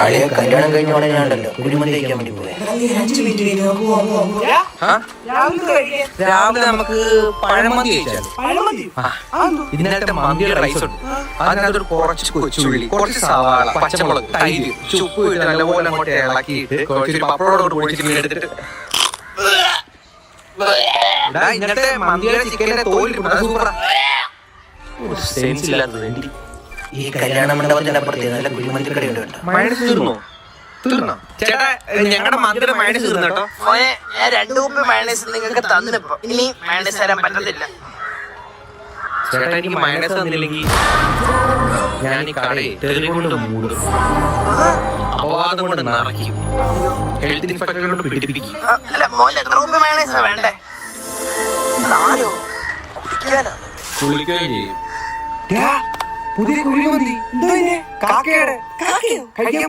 കളിയെ കല്യാണം കഴിഞ്ഞോടെ ഞാനുണ്ടല്ലോ കുഴിമന്തി കഴിക്കാൻ വേണ്ടി പോയെ. രാവിലെ നമുക്ക് പഴമന്തി കഴിച്ചാൽ ഇതിനകത്ത് മന്തിയുടെ റൈസ് ഉണ്ട്. അതിനകത്തൊരു കുറച്ച് കൊച്ചുള്ളി, കുറച്ച് സവാള, പച്ചമുളക്, തൈര്, ചുപ്പ് ഇട്ട് നല്ലപോലെ അങ്ങോട്ട് ഇളക്കിയിട്ട് കുറച്ച് പപ്പടോട് പൊടിച്ചിട്ട് എടുത്തിട്ട് ഇന്നത്തെ മന്തിയുടെ ചിക്കന്റെ തോല് സൂപ്പറാ. സെൻസ് ഇല്ലാത്തത് വേണ്ടി ഈ കല്യാണ മണ്ഡപത്തിന്റെ അപ്പുറത്ത് നല്ല കുഴിമന്തി കടയുണ്ട്. മയണൈസ് തീർന്നോ ചേട്ടാ? ഞങ്ങളുടെ മന്തിയുടെ മയണൈസ് തീർന്നു കേട്ടോ. ഞാൻ 2 കുപ്പി മയണൈസ് നിങ്ങൾക്ക് തന്നിപ്പോ ഇനി മയണൈസ് തരാൻ പറ്റത്തില്ല. ചേട്ടാ എനിക്ക് മയണൈസ് തന്നില്ലെങ്കിൽ ഞാൻ ഈ കടയെ തെറി കൊണ്ട് മൂടും, അപവാദം കൊണ്ട് നിറയ്ക്കും, ഹെൽത്ത് ഇൻസ്പെക്ടറെ കൊണ്ട് പിടിപ്പിക്കും. അല്ല മോൻ എത്ര കുപ്പി മയണൈസാ വേണ്ടേ? 4 കുടിക്കാനാ? കുളിക്കുകയും ചെയ്യും. പുതിയ കുഴിമന്തി കാക്കയുടെ കഴിക്കാൻ